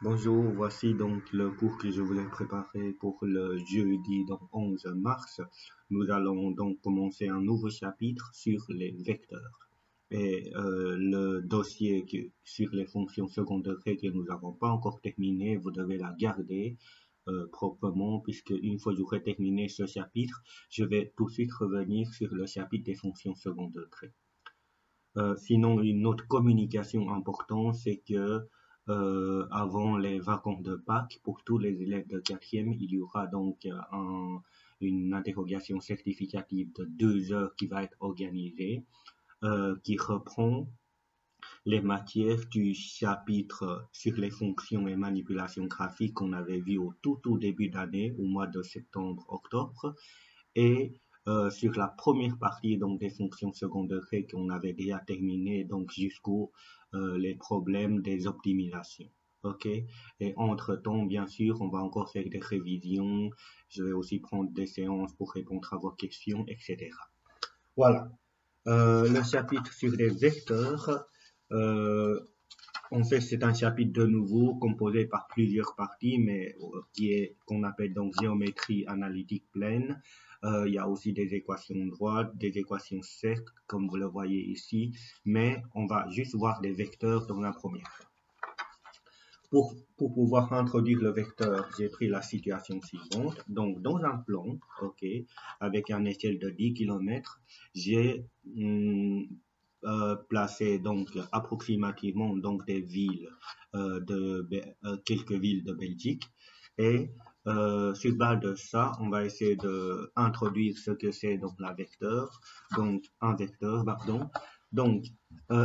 Bonjour, voici donc le cours que je voulais préparer pour le jeudi donc 11 mars. Nous allons donc commencer un nouveau chapitre sur les vecteurs. Et le dossier sur les fonctions second degré que nous n'avons pas encore terminé, vous devez la garder proprement, puisque une fois que j'aurai terminé ce chapitre, je vais tout de suite revenir sur le chapitre des fonctions second degré. Sinon, une autre communication importante, c'est que avant les vacances de Pâques, pour tous les élèves de quatrième, il y aura donc une interrogation certificative de 2 heures qui va être organisée, qui reprend les matières du chapitre sur les fonctions et manipulations graphiques qu'on avait vu au tout début d'année, au mois de septembre-octobre, et sur la première partie donc des fonctions second degré qu'on avait déjà terminé donc jusqu'aux les problèmes des optimisations. Ok, et entre-temps, bien sûr, on va encore faire des révisions. Je vais aussi prendre des séances pour répondre à vos questions, etc. Voilà. Le chapitre sur les vecteurs. Euh, En fait, c'est un chapitre de nouveau composé par plusieurs parties, mais qu'on appelle donc géométrie analytique pleine. Il y a aussi des équations droites, des équations cercles, comme vous le voyez ici, mais on va juste voir des vecteurs dans la première. Pour pouvoir introduire le vecteur, j'ai pris la situation suivante. Donc, dans un plan, ok, avec un échelle de 10 km, j'ai placé donc approximativement donc des villes quelques villes de Belgique, et sur base de ça, on va essayer de introduire ce que c'est donc un vecteur, pardon. Donc,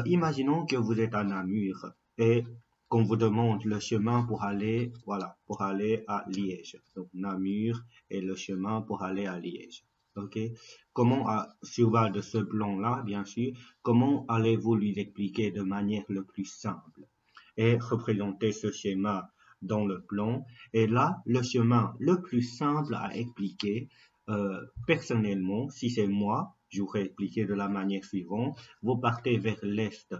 imaginons que vous êtes à Namur et qu'on vous demande le chemin pour aller, voilà, pour aller à Liège. Donc, Namur est le chemin pour aller à Liège. Ok? Sur base de ce plan-là, bien sûr, comment allez-vous lui expliquer de manière le plus simple et représenter ce schéma dans le plan? Et là, le chemin le plus simple à expliquer, personnellement, si c'est moi, j'aurais expliqué de la manière suivante. Vous partez vers l'est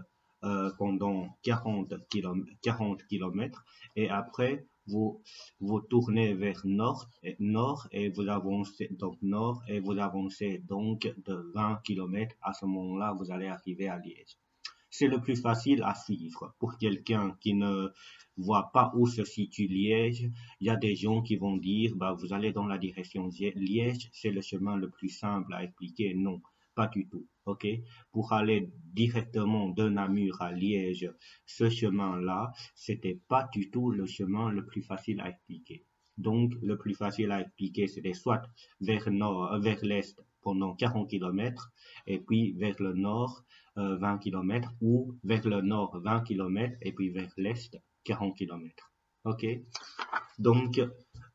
pendant 40 km et après vous tournez vers nord et vous avancez donc nord et vous avancez donc de 20 km. À ce moment-là, vous allez arriver à Liège. C'est le plus facile à suivre pour quelqu'un qui ne voit pas où se situe Liège. Il y a des gens qui vont dire, bah, vous allez dans la direction Liège, c'est le chemin le plus simple à expliquer. Non, pas du tout. OK? Pour aller directement de Namur à Liège, ce chemin-là, c'était pas du tout le chemin le plus facile à expliquer. Donc, le plus facile à expliquer, c'était soit vers l'est pendant 40 km, et puis vers le nord, 20 km, ou vers le nord 20 km, et puis vers l'est 40 km. OK? Donc,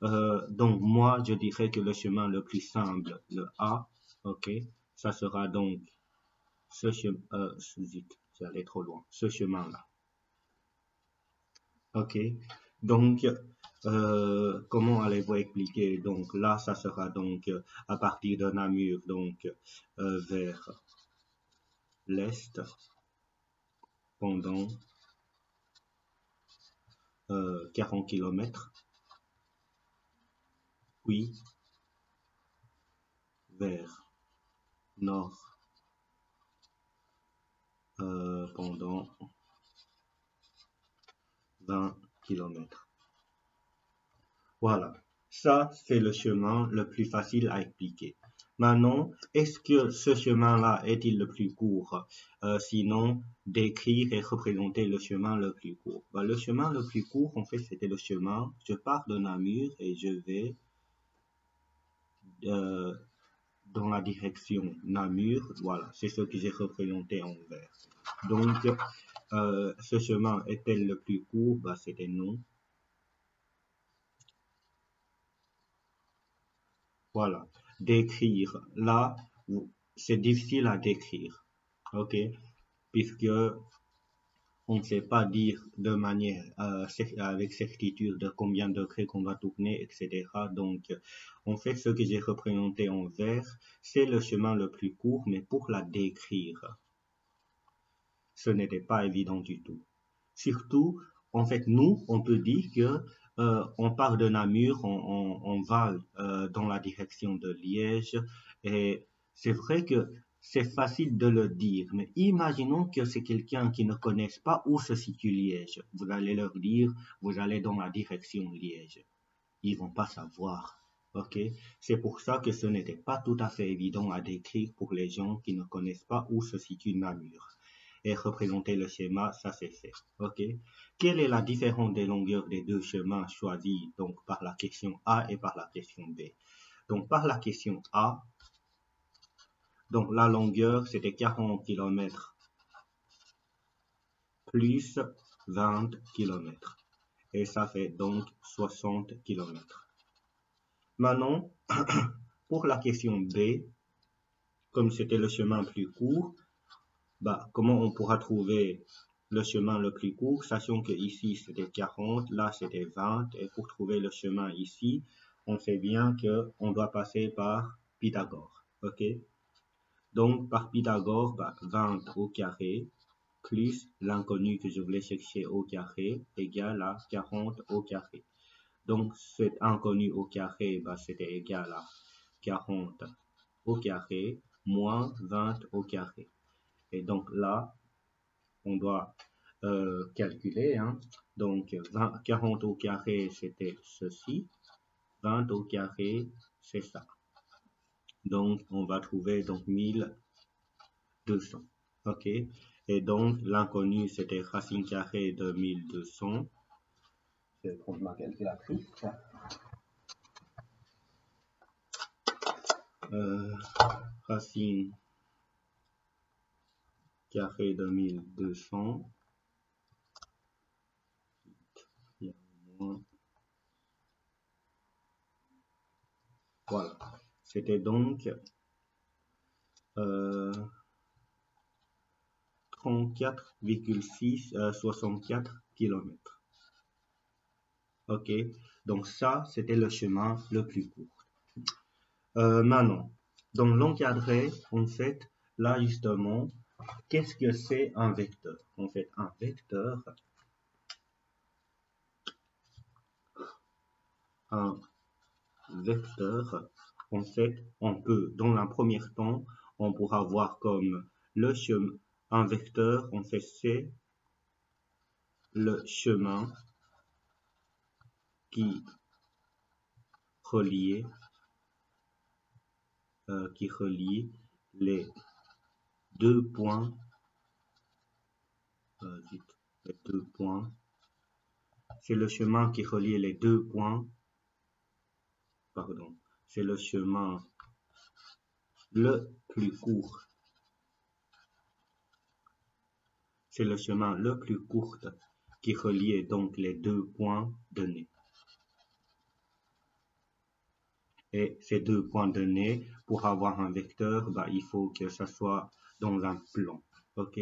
donc moi, je dirais que le chemin le plus simple, le A, OK, ça sera donc ce chemin, c'est allé trop loin, ce chemin-là. OK? Donc, comment allez-vous expliquer? Donc là, ça sera donc à partir de Namur, donc vers l'est pendant 40 km, puis vers nord pendant 20 km. Voilà, ça c'est le chemin le plus facile à expliquer. Maintenant, est-ce que ce chemin-là est-il le plus court? Sinon, décrire et représenter le chemin le plus court. Bah, le chemin le plus court, en fait, c'était le chemin. Je pars de Namur et je vais euh, dans la direction Namur. Voilà, c'est ce que j'ai représenté en vert. Donc, ce chemin est-il le plus court? Bah, c'était non. Voilà. Décrire. Là, c'est difficile à décrire. OK? Puisque on ne sait pas dire de manière avec certitude de combien de degrés qu'on va tourner, etc. Donc, en fait, ce que j'ai représenté en vert, c'est le chemin le plus court, mais pour la décrire, ce n'était pas évident du tout. Surtout, en fait, nous, on peut dire que on part de Namur, on va dans la direction de Liège, et c'est vrai que c'est facile de le dire, mais imaginons que c'est quelqu'un qui ne connaisse pas où se situe Liège. Vous allez leur dire, vous allez dans la direction Liège. Ils vont pas savoir. Ok? C'est pour ça que ce n'était pas tout à fait évident à décrire pour les gens qui ne connaissent pas où se situe Namur. Et représenter le schéma, ça c'est fait. Ok? Quelle est la différence des longueurs des deux chemins choisis donc par la question A et par la question B? Donc par la question A, donc la longueur c'était 40 km plus 20 km. Et ça fait donc 60 km. Maintenant, pour la question B, comme c'était le chemin plus court, bah, comment on pourra trouver le chemin le plus court, sachant que ici c'était 40, là c'était 20, et pour trouver le chemin ici, on sait bien que on doit passer par Pythagore, ok? Donc par Pythagore, bah, 20 au carré plus l'inconnu que je voulais chercher au carré égale à 40 au carré. Donc cet inconnu au carré, bah, c'était égal à 40 au carré moins 20 au carré. Et donc là, on doit calculer. Hein. Donc 40 au carré, c'était ceci. 20 au carré, c'est ça. Donc on va trouver donc 1200. OK. Et donc l'inconnu, c'était racine carrée de 1200. Je vais prendre ma calculatrice. Racine carré de 1200. Voilà. C'était donc 34,64 km. Ok, donc ça, c'était le chemin le plus court. Maintenant, dans l'encadré, en fait, là justement, qu'est-ce que c'est un vecteur? En fait, un vecteur, en fait, on peut, dans un premier temps, on pourra voir comme le chemin, un vecteur, en fait, c'est le chemin qui relie les deux points, c'est le chemin qui relie les deux points, pardon, c'est le chemin le plus court, c'est le chemin le plus court qui relie donc les deux points donnés. Et ces deux points donnés, pour avoir un vecteur, bah, il faut que ça soit dans un plan. Ok?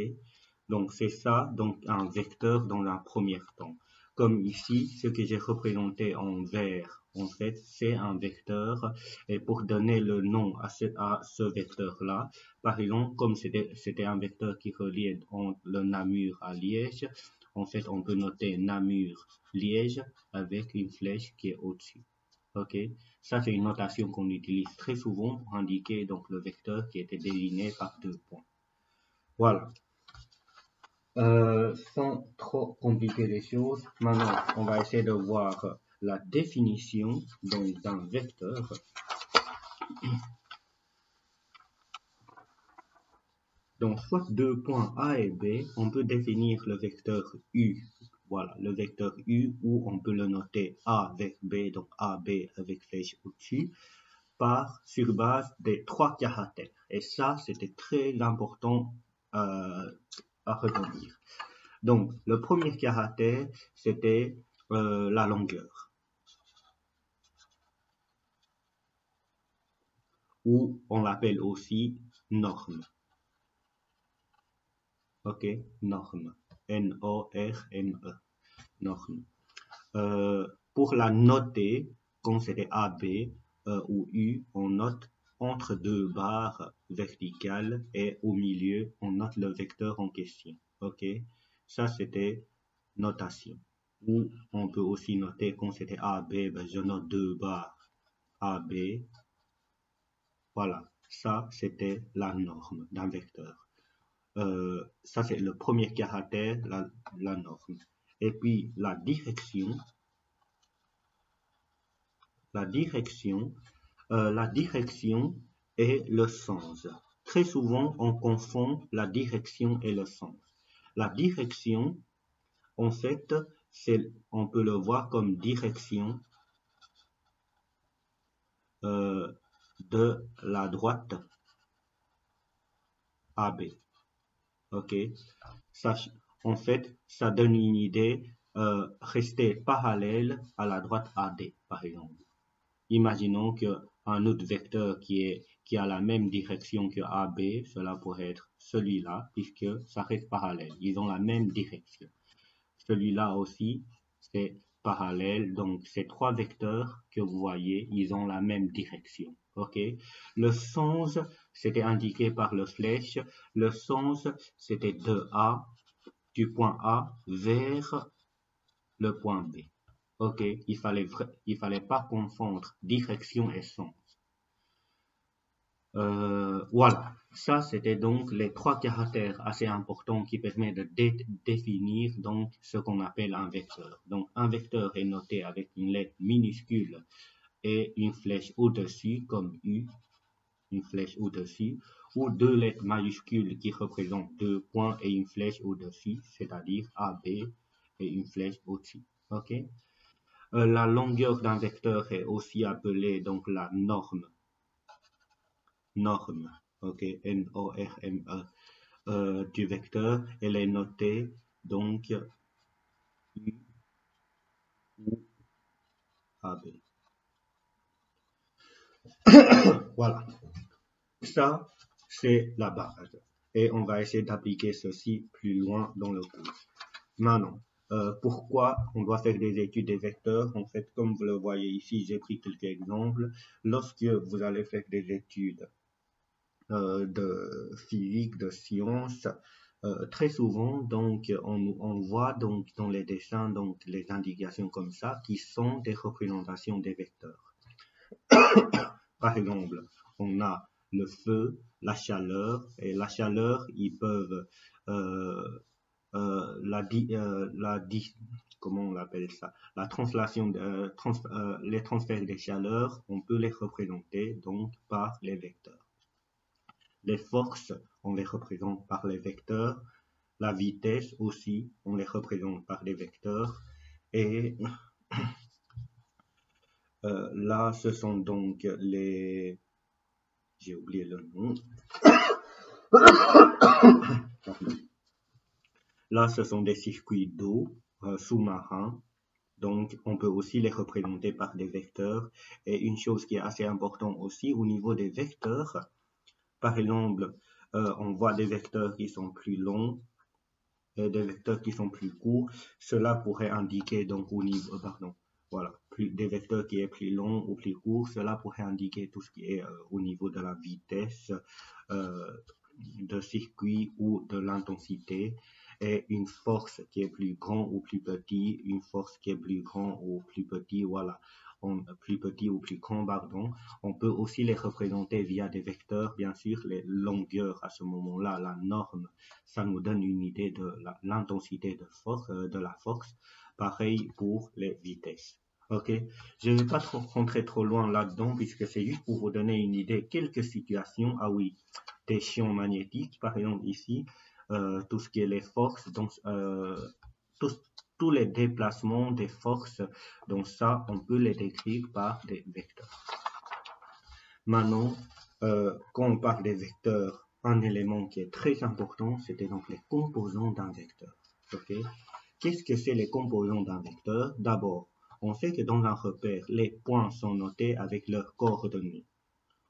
Donc c'est ça, donc un vecteur dans un premier temps. Comme ici, ce que j'ai représenté en vert, en fait, c'est un vecteur. Et pour donner le nom à ce vecteur-là, par exemple, comme c'était un vecteur qui reliait le Namur à Liège, en fait, on peut noter Namur-Liège avec une flèche qui est au-dessus. Ok, ça c'est une notation qu'on utilise très souvent pour indiquer donc le vecteur qui était désigné par deux points. Voilà. Sans trop compliquer les choses, maintenant on va essayer de voir la définition d'un vecteur. Donc soit deux points A et B, on peut définir le vecteur U. Voilà, le vecteur U, où on peut le noter A avec B, donc AB avec flèche au-dessus, sur base des trois caractères. Et ça, c'était très important à retenir. Donc, le premier caractère, c'était la longueur. Ou on l'appelle aussi norme. Ok, norme. N-O-R-M-E. Norme. Pour la noter, quand c'était AB ou U, on note entre deux barres verticales et au milieu, on note le vecteur en question. Ok, ça c'était notation. Ou on peut aussi noter quand c'était AB, ben je note 2 barres AB. Voilà, ça c'était la norme d'un vecteur. Ça c'est le premier caractère, la norme. Et puis la direction, la direction et le sens. Très souvent, on confond la direction et le sens. La direction, en fait, on peut le voir comme direction de la droite AB. Ok, ça, en fait, ça donne une idée, rester parallèle à la droite AD, par exemple. Imaginons qu'un autre vecteur qui a la même direction que AB, cela pourrait être celui-là, puisque ça reste parallèle. Ils ont la même direction. Celui-là aussi, c'est parallèle. Donc, ces trois vecteurs que vous voyez, ils ont la même direction. OK? Le sens, c'était indiqué par le flèche. Le sens, c'était de A, du point A vers le point B. OK? Il fallait pas confondre direction et sens. Voilà, ça c'était donc les trois caractères assez importants qui permettent de définir donc ce qu'on appelle un vecteur. Donc un vecteur est noté avec une lettre minuscule et une flèche au-dessus comme U, une flèche au-dessus, ou deux lettres majuscules qui représentent deux points et une flèche au-dessus, c'est-à-dire AB et une flèche au-dessus. Ok? La longueur d'un vecteur est aussi appelée donc la norme. Norme, ok, N-O-R-M-E, du vecteur, elle est notée donc U ou AB. Voilà, ça c'est la base. Et on va essayer d'appliquer ceci plus loin dans le cours. Maintenant, pourquoi on doit faire des études des vecteurs? En fait, comme vous le voyez ici, j'ai pris quelques exemples. Lorsque vous allez faire des études de physique, de sciences, très souvent, donc, on voit donc dans les dessins donc les indications comme ça qui sont des représentations des vecteurs. Par exemple, on a le feu, la chaleur, et la chaleur, ils peuvent comment on l'appelle ça, la translation, les transferts des chaleurs, on peut les représenter donc par les vecteurs. Les forces, on les représente par les vecteurs. La vitesse aussi, on les représente par des vecteurs. Et là, ce sont donc les... J'ai oublié le nom. Là, ce sont des circuits d'eau sous-marins. Donc, on peut aussi les représenter par des vecteurs. Et une chose qui est assez importante aussi, au niveau des vecteurs, par exemple, on voit des vecteurs qui sont plus longs et des vecteurs qui sont plus courts. Cela pourrait indiquer donc au niveau, voilà, des vecteurs qui est plus long ou plus court. Cela pourrait indiquer tout ce qui est au niveau de la vitesse de circuit ou de l'intensité. Et une force qui est plus grand ou plus petit, une force qui est plus grand ou plus petit, voilà, plus petit ou plus grand, pardon. On peut aussi les représenter via des vecteurs, bien sûr, les longueurs à ce moment-là, la norme, ça nous donne une idée de l'intensité de la force. Pareil pour les vitesses. Ok, je ne vais pas rentrer trop loin là-dedans puisque c'est juste pour vous donner une idée, quelques situations. Ah oui, des champs magnétiques, par exemple ici, tout ce qui est les forces, donc tous les déplacements des forces, donc ça, on peut les décrire par des vecteurs. Maintenant, quand on parle des vecteurs, un élément qui est très important, c'était donc les composants d'un vecteur. Ok, qu'est-ce que c'est les composants d'un vecteur? D'abord, on sait que dans un repère, les points sont notés avec leurs coordonnées.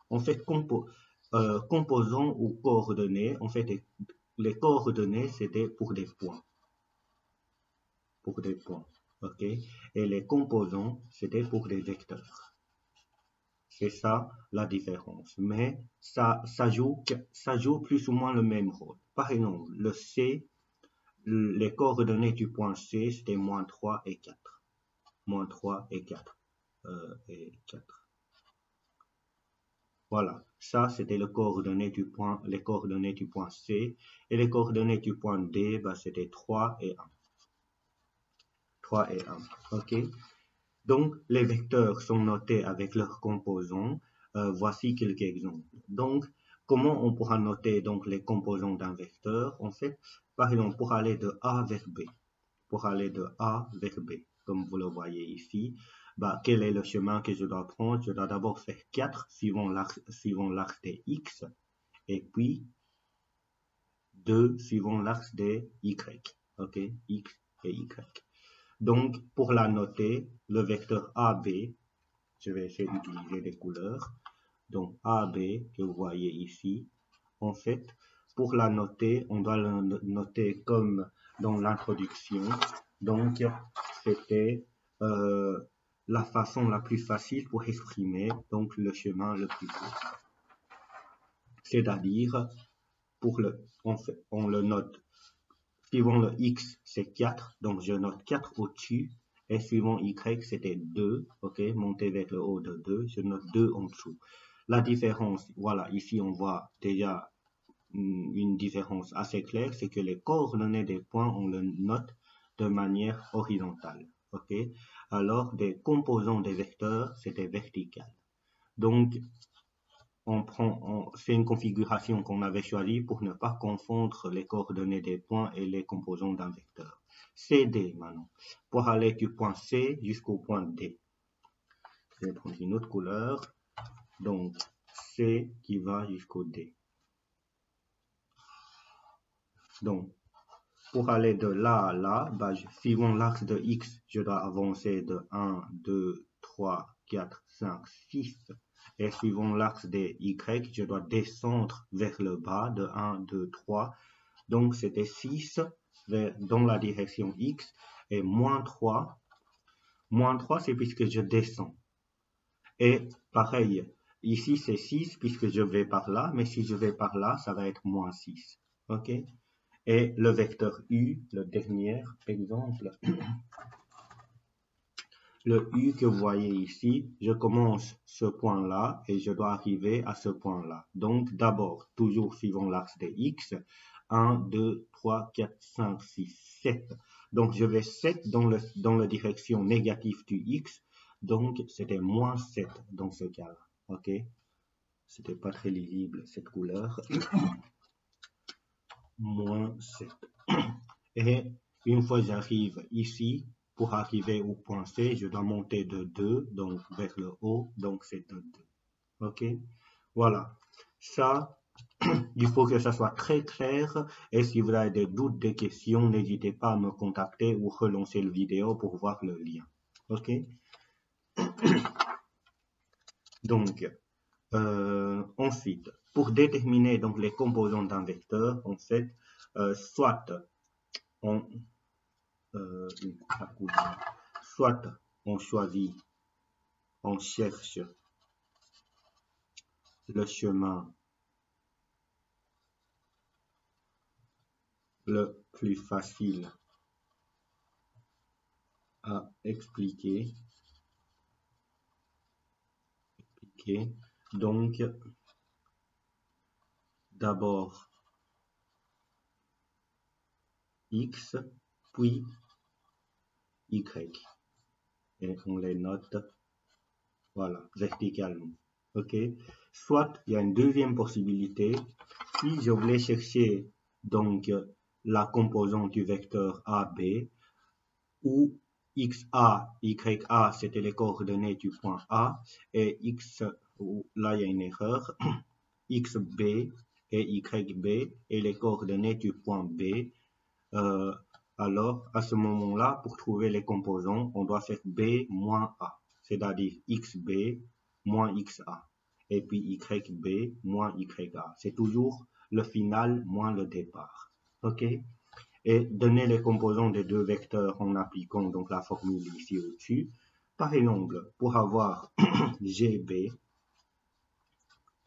En fait, composants ou coordonnées, en fait, les coordonnées, c'était pour des points. Pour des points, ok? Et les composants, c'était pour des vecteurs. C'est ça la différence. Mais ça joue plus ou moins le même rôle. Par exemple, le C, les coordonnées du point C, c'était moins 3 et 4. Moins 3 et 4. Et 4. Voilà, ça c'était les coordonnées du point C. Et les coordonnées du point D, bah, c'était 3 et 1. 3 et 1. OK? Donc, les vecteurs sont notés avec leurs composants. Voici quelques exemples. Donc, comment on pourra noter donc, les composants d'un vecteur? En fait, par exemple, pour aller de A vers B, comme vous le voyez ici, bah, quel est le chemin que je dois prendre? Je dois d'abord faire 4 suivant l'axe des X, et puis 2 suivant l'axe des Y. OK? X et Y. Donc, pour la noter, le vecteur AB, je vais essayer d'utiliser des couleurs. Donc, AB, que vous voyez ici, en fait, pour la noter, on doit la noter comme dans l'introduction. Donc, c'était la façon la plus facile pour exprimer donc, le chemin le plus court. C'est-à-dire, on le note. Suivant le X, c'est 4, donc je note 4 au-dessus. Et suivant Y, c'était 2, ok, monter vers le haut de 2, je note 2 en dessous. La différence, voilà, ici on voit déjà une différence assez claire, c'est que les coordonnées des points, on le note de manière horizontale, ok. Alors, des composants des vecteurs, c'était vertical. Donc, c'est une configuration qu'on avait choisie pour ne pas confondre les coordonnées des points et les composants d'un vecteur. CD maintenant, pour aller du point C jusqu'au point D. Je vais prendre une autre couleur. Donc, C qui va jusqu'au D. Donc, pour aller de là à là, bah, suivant l'axe de X, je dois avancer de 1, 2, 3, 4, 5, 6. Et suivant l'axe des Y, je dois descendre vers le bas de 1, 2, 3. Donc, c'était 6 dans la direction X et moins 3. Moins 3, c'est puisque je descends. Et pareil, ici, c'est 6 puisque je vais par là. Mais si je vais par là, ça va être moins 6. OK? Et le vecteur U, le dernier exemple. Le U que vous voyez ici, je commence ce point-là et je dois arriver à ce point-là. Donc, d'abord, toujours suivant l'axe des X, 1, 2, 3, 4, 5, 6, 7. Donc, je vais 7 dans la direction négative du X. Donc, c'était moins 7 dans ce cas-là. OK? C'était pas très lisible, cette couleur. Moins 7. Et une fois que j'arrive ici, pour arriver au point C, je dois monter de 2, donc vers le haut, donc c'est de 2. OK? Voilà. Ça, il faut que ça soit très clair. Et si vous avez des doutes, des questions, n'hésitez pas à me contacter ou relancer la vidéo pour voir le lien. OK? Donc, ensuite, pour déterminer donc, les composants d'un vecteur, en fait, soit on choisit, on cherche le chemin le plus facile à expliquer. Donc, d'abord X, puis Y. Et on les note, voilà, verticalement. OK? Soit, il y a une deuxième possibilité. Si je voulais chercher, donc, la composante du vecteur AB, où XA, YA, c'était les coordonnées du point A, et X, là, il y a une erreur, XB et YB, et les coordonnées du point B. Alors, à ce moment-là, pour trouver les composants, on doit faire B moins A, c'est-à-dire XB moins XA, et puis YB moins YA. C'est toujours le final moins le départ. OK? Et donner les composants des deux vecteurs en appliquant donc la formule ici au-dessus. Par exemple, pour avoir GB,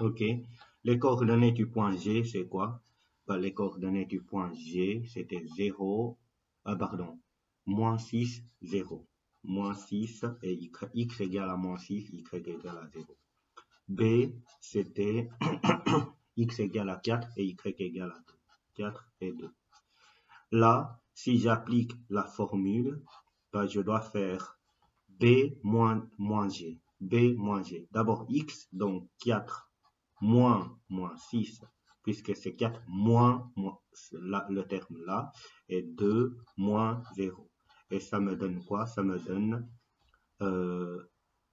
OK, les coordonnées du point G, c'est quoi? les coordonnées du point G, c'était 0, moins 6, 0. Moins 6 et x égale à moins 6, y égale à 0. B, c'était x égale à 4 et y égale à 2. 4 et 2. Là, si j'applique la formule, je dois faire B moins G. B moins G. D'abord x, donc 4 moins 6, puisque c'est 4 moins le terme là, et 2 moins 0. Et ça me donne quoi? Ça me donne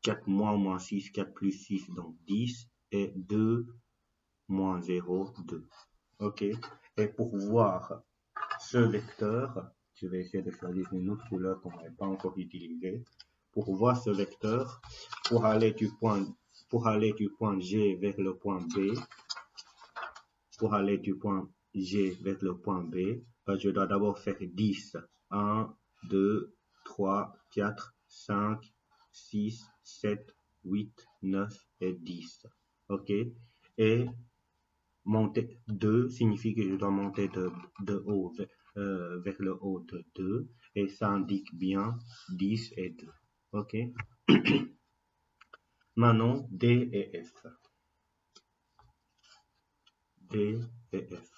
4 moins 6, 4 plus 6, donc 10, et 2 moins 0, 2. OK? Et pour voir ce vecteur, je vais essayer de choisir une autre couleur qu'on n'avait pas encore utilisée. Pour voir ce vecteur, pour aller du point G vers le point B, je dois d'abord faire 10. 1, 2, 3, 4, 5, 6, 7, 8, 9 et 10. OK? Et monter 2 signifie que je dois monter de haut vers le haut de 2. Et ça indique bien 10 et 2. OK? Maintenant, D et F. D et F.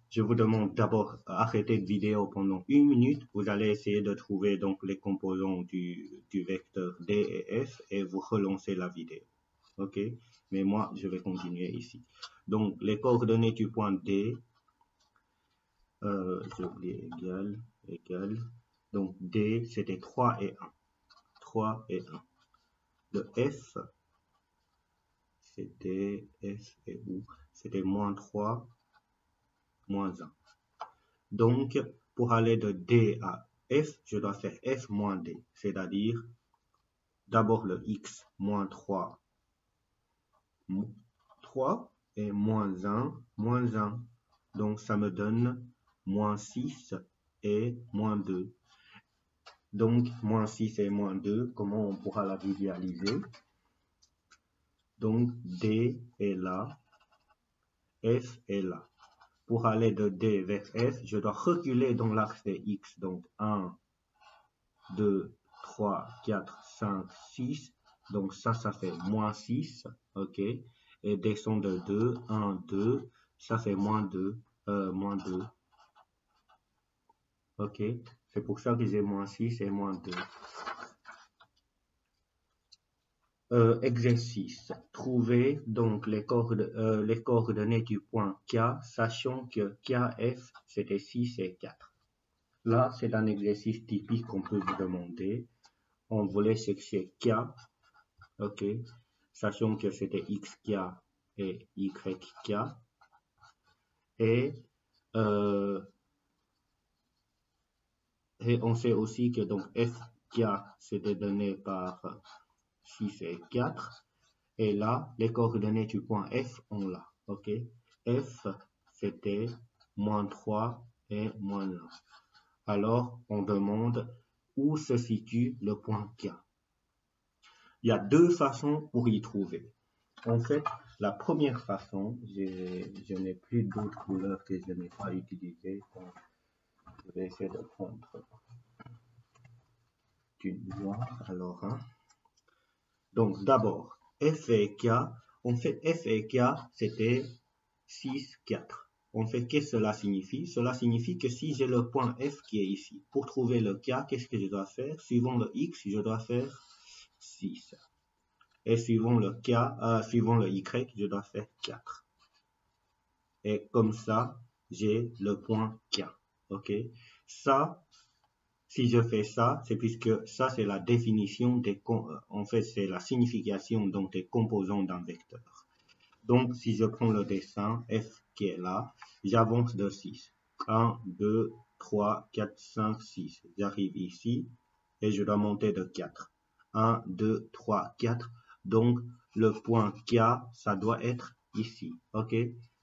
Je vous demande d'abord d'arrêter la vidéo pendant 1 minute. Vous allez essayer de trouver donc les composants du vecteur D et F et vous relancez la vidéo. OK? Mais moi, je vais continuer ici. Donc, les coordonnées du point D, j'ai oublié égal. Donc, D, c'était 3 et 1. 3 et 1. Le F, c'était F et où? C'était moins 3, moins 1. Donc, pour aller de D à F, je dois faire F moins D, c'est-à-dire d'abord le X moins 3 et moins 1. Donc, ça me donne moins 6 et moins 2. Donc, moins 6 et moins 2, comment on pourra la visualiser? Donc, D est là, F est là. Pour aller de D vers F, je dois reculer dans l'axe des X. Donc, 1, 2, 3, 4, 5, 6. Donc, ça fait moins 6. OK. Et descendre de 2, 1, 2. Ça fait moins 2. OK. C'est pour ça que j'ai moins 6 et moins 2. Exercice. Trouver donc les coordonnées du point K, sachant que KF, c'était 6 et 4. Là, c'est un exercice typique qu'on peut vous demander. On voulait chercher K, OK, sachant que c'était XK et YK. Et on sait aussi que donc FK, c'était donné par 6 et 4. Et là, les coordonnées du point F, on l'a. OK? F, c'était moins 3 et moins 1. Alors, on demande où se situe le point K. Il y a deux façons pour y trouver. En fait, la première façon, je n'ai plus d'autres couleurs que je n'ai pas utilisées. Donc, je vais essayer de prendre du noir. Alors, donc, d'abord, F et K. En fait, F et K, c'était 6, 4. En fait, qu'est-ce que cela signifie? Cela signifie que si j'ai le point F qui est ici, pour trouver le K, qu'est-ce que je dois faire? Suivant le X, je dois faire 6. Et suivant le Y, je dois faire 4. Et comme ça, j'ai le point K. OK? Ça, si je fais ça, c'est puisque ça, c'est la définition en fait, c'est la signification donc des composants d'un vecteur. Donc, si je prends le dessin F qui est là, j'avance de 6. 1, 2, 3, 4, 5, 6. J'arrive ici et je dois monter de 4. 1, 2, 3, 4. Donc, le point K, ça doit être ici. OK?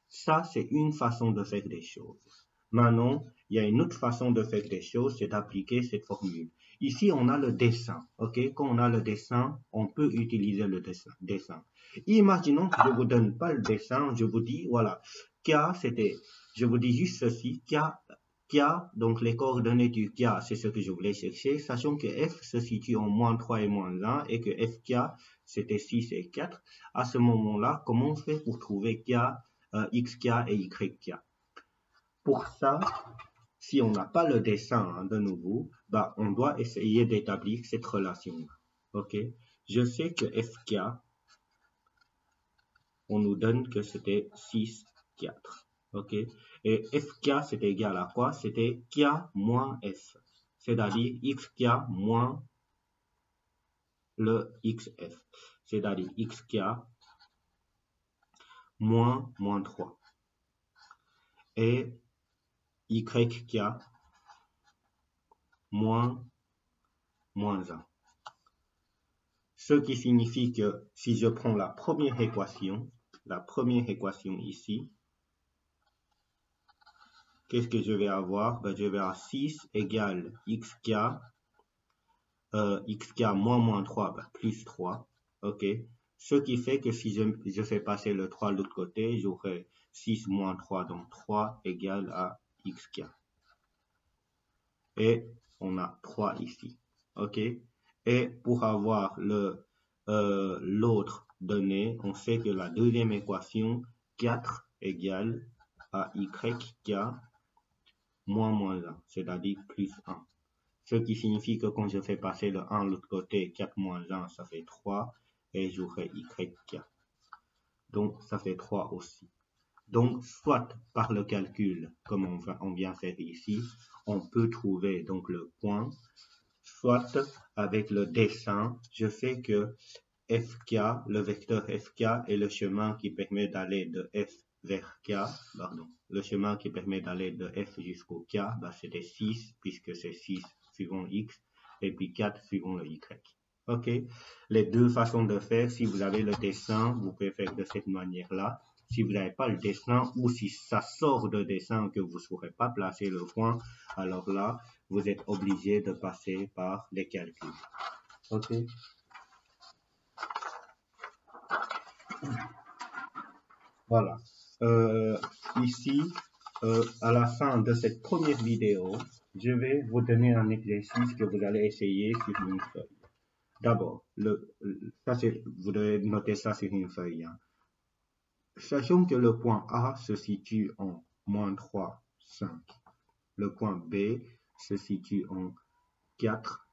Ça, c'est une façon de faire des choses. Maintenant, il y a une autre façon de faire des choses, c'est d'appliquer cette formule. Ici, on a le dessin. OK? Quand on a le dessin, on peut utiliser le dessin. Imaginons que je vous donne pas le dessin, je vous dis, voilà, K, c'était, je vous dis juste ceci, K, donc les coordonnées du K, c'est ce que je voulais chercher, sachant que F se situe en moins 3 et moins 1, et que FK, c'était 6 et 4. À ce moment-là, comment on fait pour trouver K, XK et YK? Pour ça, si on n'a pas le dessin de nouveau, bah, on doit essayer d'établir cette relation. OK? Je sais que FK, on nous donne que c'était 6, 4. OK? Et FK, c'était égal à quoi? C'était K moins F. C'est-à-dire XK moins le XF. C'est-à-dire XK moins 3. Et YK moins 1. Ce qui signifie que si je prends la première équation ici, qu'est-ce que je vais avoir? Ben, je vais avoir 6 égale XK, XK moins 3, ben, plus 3. OK? Ce qui fait que si je fais passer le 3 de l'autre côté, j'aurai 6 moins 3, donc 3 égale à XK. Et on a 3 ici. OK? Et pour avoir l'autre donnée, on sait que la deuxième équation, 4 égale à YK moins 1, c'est-à-dire plus 1. Ce qui signifie que quand je fais passer le 1 de l'autre côté, 4 moins 1, ça fait 3, et j'aurai YK. Donc, ça fait 3 aussi. Donc, soit par le calcul, comme on vient faire ici, on peut trouver donc le point, soit avec le dessin, je fais que FK, le vecteur FK est le chemin qui permet d'aller de F vers K, pardon, le chemin qui permet d'aller de F jusqu'au K, bah, c'était 6, puisque c'est 6 suivant X, et puis 4 suivant le Y. OK? Les deux façons de faire, si vous avez le dessin, vous pouvez faire de cette manière-là. Si vous n'avez pas le dessin, ou si ça sort de dessin que vous ne saurez pas placer le point, alors là, vous êtes obligé de passer par les calculs. OK? Voilà. Ici, à la fin de cette première vidéo, je vais vous donner un exercice que vous allez essayer sur une feuille. D'abord, vous devez noter ça sur une feuille. Hein. Sachons que le point A se situe en moins 3, 5. Le point B se situe en 4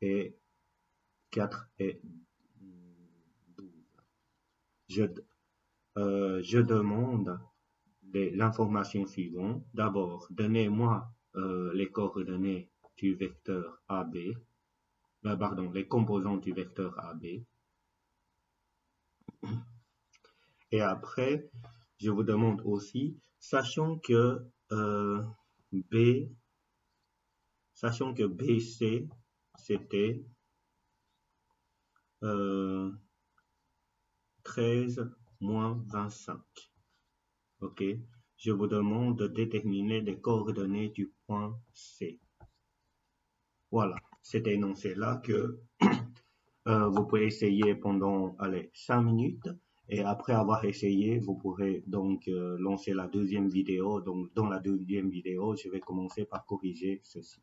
et 12. Je demande l'information suivante. D'abord, donnez-moi les coordonnées du vecteur AB, pardon, les composants du vecteur AB. Et après, je vous demande aussi, sachant que BC, c'était 13 moins 25. OK? Je vous demande de déterminer les coordonnées du point C. Voilà, cet énoncé-là que vous pouvez essayer pendant 5 minutes. Et après avoir essayé, vous pourrez donc lancer la deuxième vidéo. Donc, dans la deuxième vidéo, je vais commencer par corriger ceci.